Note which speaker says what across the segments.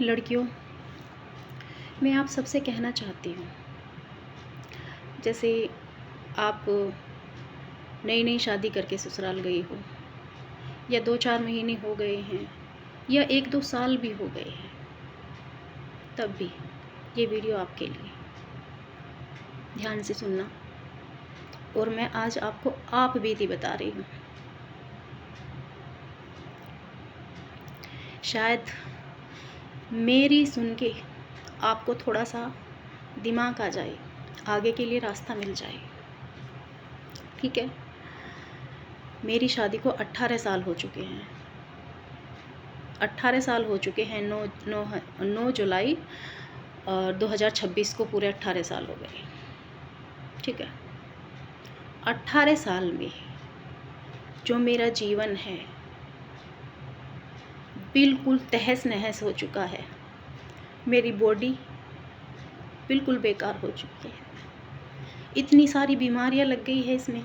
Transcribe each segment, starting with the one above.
Speaker 1: लड़कियों, मैं आप सबसे कहना चाहती हूँ, जैसे आप नई नई शादी करके ससुराल गई हो, या 2-4 महीने हो गए हैं, या 1-2 साल भी हो गए हैं, तब भी ये वीडियो आपके लिए। ध्यान से सुनना। और मैं आज आपको आप बीती बता रही हूँ। शायद मेरी सुन के आपको थोड़ा सा दिमाग आ जाए, आगे के लिए रास्ता मिल जाए। ठीक है। मेरी शादी को 18 साल हो चुके हैं। 18 साल हो चुके हैं। 9 जुलाई 2026 को पूरे 18 साल हो गए। ठीक है। 18 साल में जो मेरा जीवन है बिल्कुल तहस नहस हो चुका है। मेरी बॉडी बिल्कुल बेकार हो चुकी है। इतनी सारी बीमारियां लग गई है इसमें,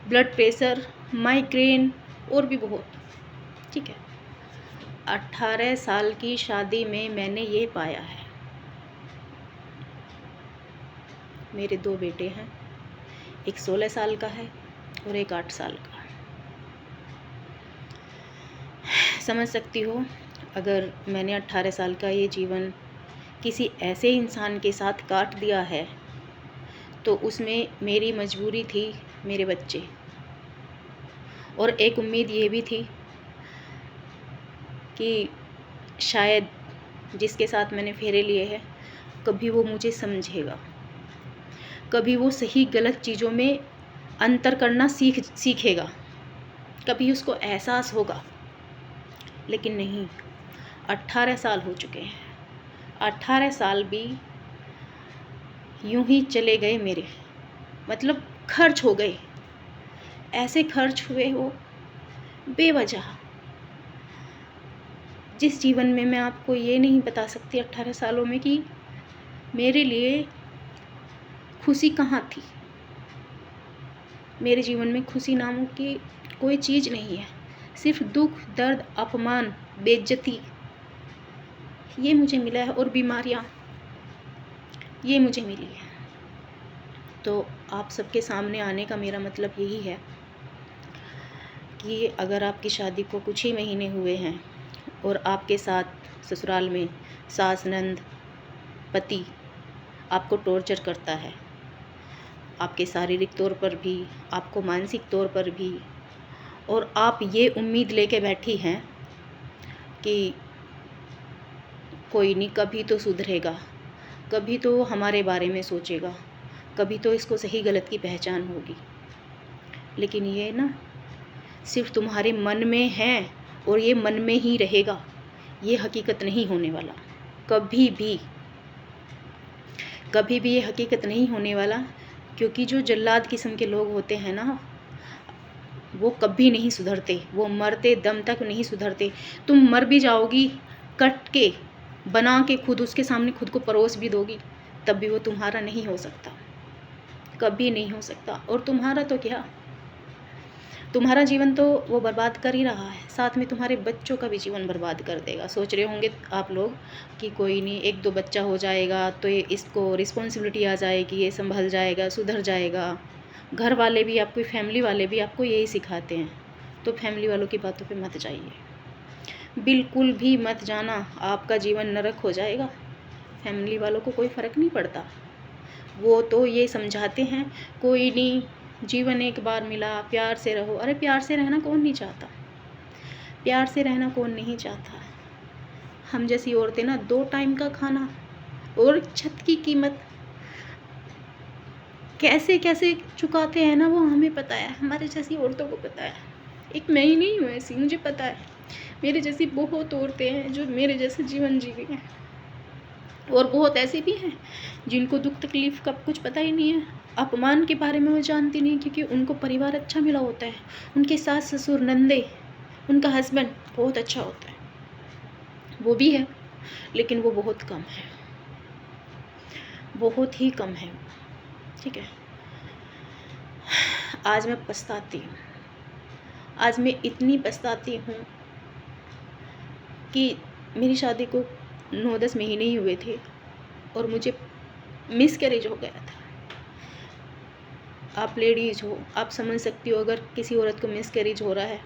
Speaker 1: ब्लड प्रेशर, माइग्रेन और भी बहुत। ठीक है। 18 साल की शादी में मैंने ये पाया है। मेरे 2 बेटे हैं, एक 16 साल का है और एक 8 साल का। समझ सकती हो, अगर मैंने 18 साल का ये जीवन किसी ऐसे इंसान के साथ काट दिया है तो उसमें मेरी मजबूरी थी मेरे बच्चे, और एक उम्मीद ये भी थी कि शायद जिसके साथ मैंने फेरे लिए हैं कभी वो मुझे समझेगा, कभी वो सही गलत चीज़ों में अंतर करना सीखेगा, कभी उसको एहसास होगा। लेकिन नहीं, 18 साल हो चुके हैं। 18 साल भी यूं ही चले गए मेरे, मतलब खर्च हो गए। ऐसे खर्च हुए वो बेवजह, जिस जीवन में मैं आपको ये नहीं बता सकती 18 सालों में कि मेरे लिए खुशी कहाँ थी। मेरे जीवन में खुशी नामों की कोई चीज़ नहीं है। सिर्फ दुख, दर्द, अपमान, बेइज्जती, ये मुझे मिला है, और बीमारियाँ ये मुझे मिली है। तो आप सबके सामने आने का मेरा मतलब यही है कि अगर आपकी शादी को कुछ ही महीने हुए हैं और आपके साथ ससुराल में सास, नंद, पति आपको टॉर्चर करता है, आपके शारीरिक तौर पर भी, आपको मानसिक तौर पर भी, और आप ये उम्मीद लेके बैठी हैं कि कोई नहीं, कभी तो सुधरेगा, कभी तो हमारे बारे में सोचेगा, कभी तो इसको सही गलत की पहचान होगी, लेकिन ये ना सिर्फ तुम्हारे मन में है और ये मन में ही रहेगा। ये हकीकत नहीं होने वाला, कभी भी ये हकीकत नहीं होने वाला। क्योंकि जो जल्लाद किस्म के लोग होते हैं ना, वो कभी नहीं सुधरते, वो मरते दम तक नहीं सुधरते। तुम मर भी जाओगी, कट के बना के खुद उसके सामने खुद को परोस भी दोगी, तब भी वो तुम्हारा नहीं हो सकता, कभी नहीं हो सकता। और तुम्हारा तो क्या, तुम्हारा जीवन तो वो बर्बाद कर ही रहा है, साथ में तुम्हारे बच्चों का भी जीवन बर्बाद कर देगा। सोच रहे होंगे आप लोग कि कोई नहीं, 1-2 बच्चा हो जाएगा तो ये इसको रिस्पॉन्सिबिलिटी आ जाएगी, ये संभल जाएगा, सुधर जाएगा। घर वाले भी आपको, फैमिली वाले भी आपको यही सिखाते हैं। तो फैमिली वालों की बातों पे मत जाइए, बिल्कुल भी मत जाना, आपका जीवन नरक हो जाएगा। फैमिली वालों को कोई फ़र्क नहीं पड़ता, वो तो ये समझाते हैं कोई नहीं, जीवन एक बार मिला, प्यार से रहो। अरे प्यार से रहना कौन नहीं चाहता, प्यार से रहना कौन नहीं चाहता। हम जैसी औरतें ना 2 टाइम का खाना और छत की कीमत कैसे कैसे चुकाते हैं ना, वो हमें पता है, हमारे जैसी औरतों को पता है। एक मैं ही नहीं हूँ ऐसी, मुझे पता है। मेरे जैसी बहुत औरतें हैं जो मेरे जैसे जीवन जी गई हैं, और बहुत ऐसे भी हैं जिनको दुख तकलीफ़ का कुछ पता ही नहीं है। अपमान के बारे में वो जानती नहीं, क्योंकि उनको परिवार अच्छा मिला होता है, उनके सास ससुर, नंदे, उनका हस्बैंड बहुत अच्छा होता है। वो भी है, लेकिन वो बहुत कम है, बहुत ही कम है। ठीक है। आज मैं पछताती हूँ, आज मैं इतनी पछताती हूँ कि मेरी शादी को 9-10 महीने ही हुए थे और मुझे मिसकैरेज हो गया था। आप लेडीज़ हो, आप समझ सकती हो अगर किसी औरत को मिसकैरेज हो रहा है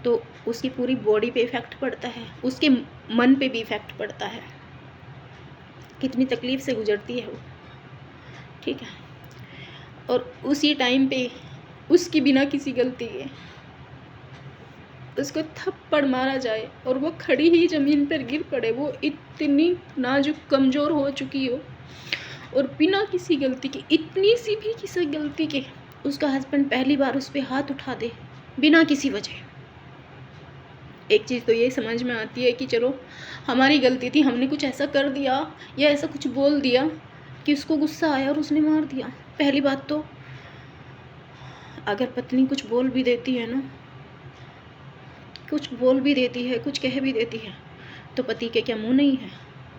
Speaker 1: तो उसकी पूरी बॉडी पे इफ़ेक्ट पड़ता है, उसके मन पे भी इफ़ेक्ट पड़ता है, कितनी तकलीफ़ से गुजरती है वो, ठीक है। और उसी टाइम पे उसकी बिना किसी गलती के उसको थप्पड़ मारा जाए और वो खड़ी ही ज़मीन पर गिर पड़े, वो इतनी नाजुक कमज़ोर हो चुकी हो और बिना किसी गलती के, इतनी सी भी किसी गलती के उसका हस्बैंड पहली बार उस पर हाथ उठा दे बिना किसी वजह। एक चीज़ तो ये समझ में आती है कि चलो हमारी गलती थी, हमने कुछ ऐसा कर दिया या ऐसा कुछ बोल दिया कि उसको गुस्सा आया और उसने मार दिया। पहली बात तो अगर पत्नी कुछ बोल भी देती है ना, कुछ बोल भी देती है, कुछ कह भी देती है, तो पति के क्या मुँह नहीं है?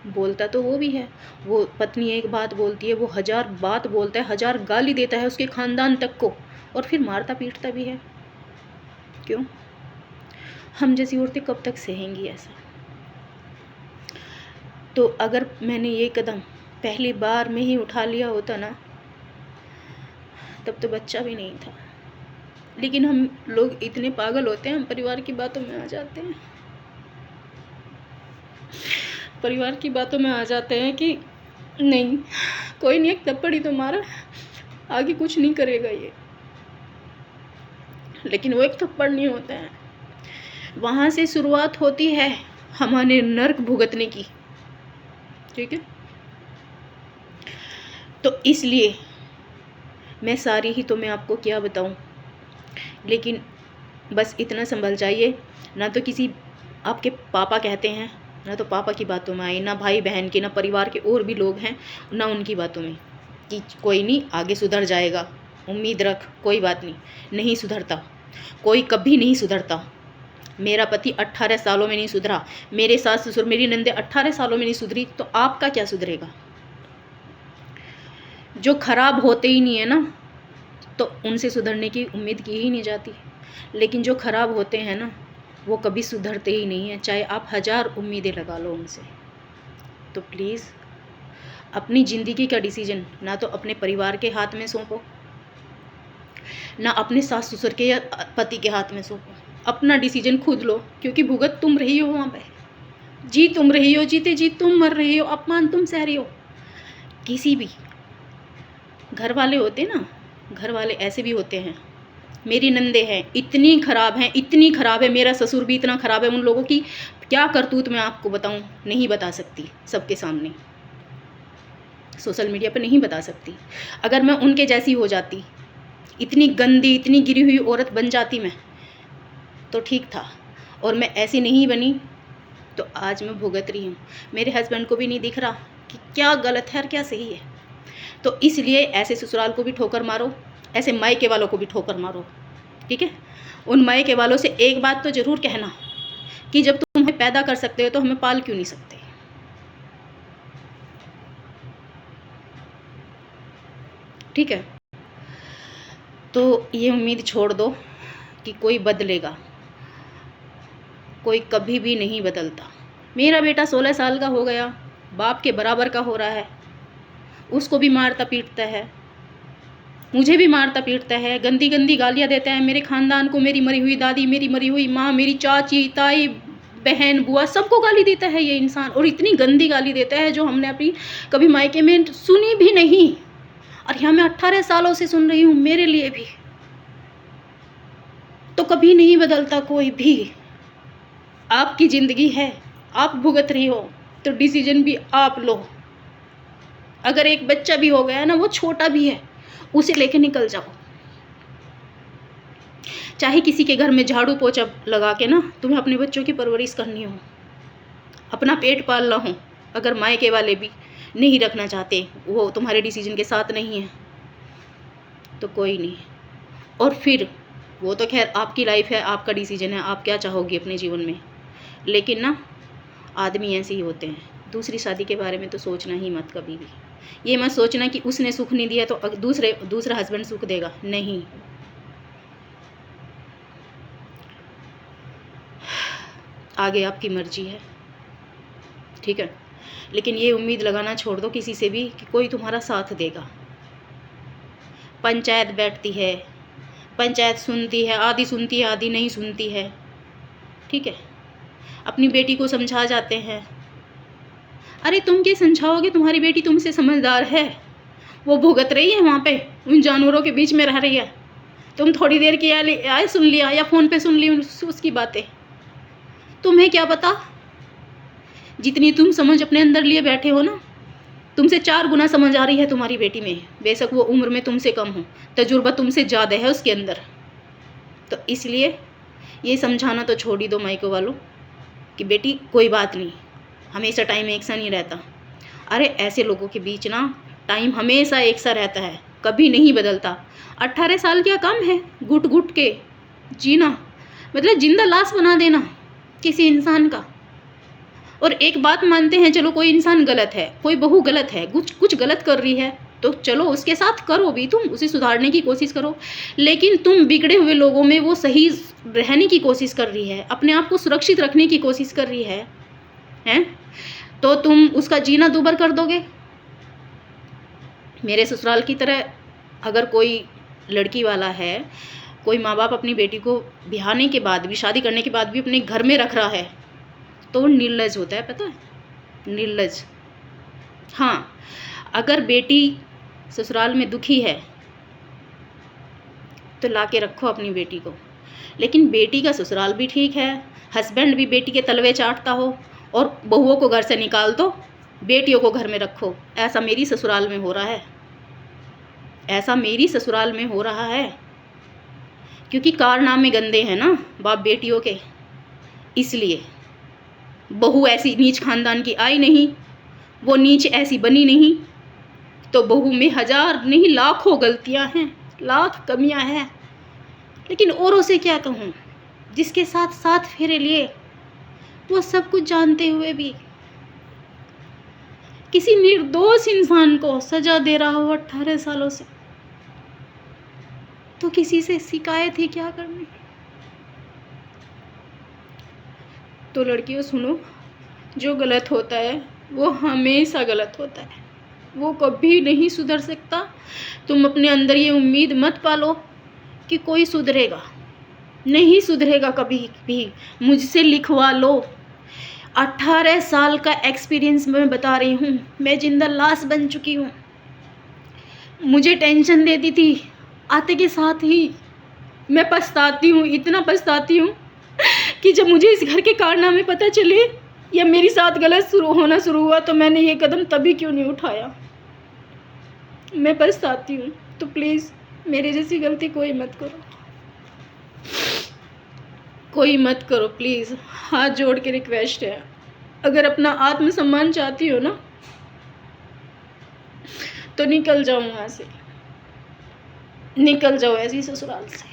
Speaker 1: बोलता तो वो भी है। वो पत्नी एक बात बोलती है, वो 1000 बात बोलता है, 1000 गाली देता है उसके ख़ानदान तक को और फिर मारता पीटता भी है। क्यों? हम जैसी औरतें कब तक सहेंगी ऐसा? तो अगर मैंने ये कदम पहली बार में ही उठा लिया होता ना, तब तो बच्चा भी नहीं था। लेकिन हम लोग इतने पागल होते हैं, हम परिवार की बातों में आ जाते हैं, परिवार की बातों में आ जाते हैं कि नहीं, कोई नहीं, एक थप्पड़ ही तो मारा, आगे कुछ नहीं करेगा ये। लेकिन वो एक थप्पड़ नहीं होता है, वहाँ से शुरुआत होती है हमारे नर्क भुगतने की, ठीक है। तो इसलिए मैं सारी ही तो मैं आपको क्या बताऊँ, लेकिन बस इतना संभल जाइए, ना तो किसी आपके पापा कहते हैं, ना तो पापा की बातों में आए, ना भाई बहन की, ना परिवार के और भी लोग हैं, ना उनकी बातों में कि कोई नहीं आगे सुधर जाएगा, उम्मीद रख, कोई बात नहीं, नहीं सुधरता, कोई कभी नहीं सुधरता। मेरा पति 18 सालों में नहीं सुधरा, मेरे सास ससुर मेरी नंदे 18 सालों में नहीं सुधरी, तो आपका क्या सुधरेगा? जो खराब होते ही नहीं है ना, तो उनसे सुधरने की उम्मीद की ही नहीं जाती। लेकिन जो खराब होते हैं ना, वो कभी सुधरते ही नहीं हैं, चाहे आप 1000 उम्मीदें लगा लो उनसे। तो प्लीज़ अपनी ज़िंदगी का डिसीजन ना तो अपने परिवार के हाथ में सौंपो, ना अपने सास ससुर के या पति के हाथ में सौंपो। अपना डिसीजन खुद लो, क्योंकि भुगत तुम रही हो वहाँ पे, जी तुम रही हो, जीते जी तुम मर रही हो, अपमान तुम सह रही हो। किसी भी घर वाले होते ना, घर वाले ऐसे भी होते हैं, मेरी नंदे हैं इतनी ख़राब हैं, इतनी ख़राब है, मेरा ससुर भी इतना ख़राब है, उन लोगों की क्या करतूत मैं आपको बताऊं, नहीं बता सकती सबके सामने, सोशल मीडिया पर नहीं बता सकती। अगर मैं उनके जैसी हो जाती, इतनी गंदी, इतनी गिरी हुई औरत बन जाती मैं, तो ठीक था, और मैं ऐसी नहीं बनी, तो आज मैं भुगत रही हूँ। मेरे हस्बैंड को भी नहीं दिख रहा कि क्या गलत है और क्या सही है। तो इसलिए ऐसे ससुराल को भी ठोकर मारो, ऐसे मायके वालों को भी ठोकर मारो, ठीक है। उन मायके वालों से एक बात तो ज़रूर कहना कि जब तुम हमें पैदा कर सकते हो तो हमें पाल क्यों नहीं सकते? ठीक है। तो ये उम्मीद छोड़ दो कि कोई बदलेगा, कोई कभी भी नहीं बदलता। मेरा बेटा 16 साल का हो गया, बाप के बराबर का हो रहा है, उसको भी मारता पीटता है, मुझे भी मारता पीटता है, गंदी गंदी गालियाँ देता है मेरे ख़ानदान को, मेरी मरी हुई दादी, मेरी मरी हुई माँ, मेरी चाची, ताई, बहन, बुआ, सबको गाली देता है ये इंसान। और इतनी गंदी गाली देता है जो हमने अपनी कभी मायके में सुनी भी नहीं, और यहाँ मैं 18 सालों से सुन रही हूँ, मेरे लिए भी। तो कभी नहीं बदलता कोई भी। आपकी ज़िंदगी है, आप भुगत रही हो, तो डिसीजन भी आप लो। अगर एक बच्चा भी हो गया ना, वो छोटा भी है, उसे लेके निकल जाओ। चाहे किसी के घर में झाड़ू पोछा लगा के ना तुम्हें अपने बच्चों की परवरिश करनी हो, अपना पेट पालना हो, अगर मायके वाले भी नहीं रखना चाहते, वो तुम्हारे डिसीजन के साथ नहीं है, तो कोई नहीं। और फिर वो तो खैर आपकी लाइफ है, आपका डिसीजन है, आप क्या चाहोगी अपने जीवन में। लेकिन ना आदमी ऐसे ही होते हैं, दूसरी शादी के बारे में तो सोचना ही मत कभी भी। ये मत सोचना कि उसने सुख नहीं दिया तो दूसरा हस्बैंड सुख देगा, नहीं। आगे आपकी मर्जी है, ठीक है। लेकिन ये उम्मीद लगाना छोड़ दो किसी से भी कि कोई तुम्हारा साथ देगा। पंचायत बैठती है, पंचायत सुनती है, आधी सुनती है आधी नहीं सुनती है, ठीक है। अपनी बेटी को समझा जाते हैं। अरे तुम क्या समझाओगे, तुम्हारी बेटी तुमसे समझदार है, वो भुगत रही है वहाँ पे, उन जानवरों के बीच में रह रही है। तुम थोड़ी देर की आए सुन लिया या फ़ोन पे सुन ली उसकी बातें, तुम्हें क्या पता। जितनी तुम समझ अपने अंदर लिए बैठे हो ना, तुमसे 4 गुना समझ आ रही है तुम्हारी बेटी में। बेशक वो उम्र में तुमसे कम हो, तजुर्बा तुमसे ज़्यादा है उसके अंदर। तो इसलिए ये समझाना तो छोड़ ही दो माइको वालों कि बेटी कोई बात नहीं, हमेशा टाइम एक सा नहीं रहता। अरे ऐसे लोगों के बीच ना टाइम हमेशा एक सा रहता है, कभी नहीं बदलता। 18 साल क्या कम है घुट घुट के जीना, मतलब जिंदा लाश बना देना किसी इंसान का। और एक बात मानते हैं, चलो कोई इंसान गलत है, कोई बहू गलत है, कुछ गलत कर रही है, तो चलो उसके साथ करो भी, तुम उसे सुधारने की कोशिश करो। लेकिन तुम बिगड़े हुए लोगों में वो सही रहने की कोशिश कर रही है, अपने आप को सुरक्षित रखने की कोशिश कर रही है, हैं? तो तुम उसका जीना दूभर कर दोगे। मेरे ससुराल की तरह अगर कोई लड़की वाला है, कोई माँ बाप अपनी बेटी को ब्याहने के बाद भी, शादी करने के बाद भी अपने घर में रख रहा है, तो वो निर्लज होता है, पता है, निर्लज। हाँ, अगर बेटी ससुराल में दुखी है तो ला के रखो अपनी बेटी को, लेकिन बेटी का ससुराल भी ठीक है, हस्बैंड भी बेटी के तलवे चाटता हो और बहुओं को घर से निकाल दो, बेटियों को घर में रखो। ऐसा मेरी ससुराल में हो रहा है, ऐसा मेरी ससुराल में हो रहा है, क्योंकि कारनामे गंदे हैं ना बाप बेटियों के। इसलिए बहू ऐसी नीच खानदान की आई नहीं, वो नीच ऐसी बनी नहीं, तो बहू में 1000 नहीं लाखों गलतियां हैं, लाख कमियां हैं। लेकिन औरों से क्या कहूँ, जिसके साथ साथ फेरे लिए, वो सब कुछ जानते हुए भी किसी निर्दोष इंसान को सजा दे रहा हो 18 सालों से, तो किसी से शिकायत ही क्या करनी। तो लड़कियों सुनो, जो गलत होता है वो हमेशा गलत होता है, वो कभी नहीं सुधर सकता। तुम अपने अंदर ये उम्मीद मत पालो कि कोई सुधरेगा, नहीं सुधरेगा कभी भी। मुझसे लिखवा लो, 18 साल का एक्सपीरियंस मैं बता रही हूँ, मैं जिंदा लाश बन चुकी हूँ। मुझे टेंशन देती थी आते के साथ ही, मैं पछताती हूँ, इतना पछताती हूँ कि जब मुझे इस घर के कारनामे पता चले या मेरे साथ गलत होना शुरू हुआ, तो मैंने ये कदम तभी क्यों नहीं उठाया। मैं पछताती हूँ। तो प्लीज़ मेरे जैसी गलती कोई मत करो, कोई मत करो प्लीज़, हाथ जोड़ के रिक्वेस्ट है। अगर अपना आत्मसम्मान चाहती हो ना, तो निकल जाओ वहाँ से, निकल जाओ ऐसी ससुराल से।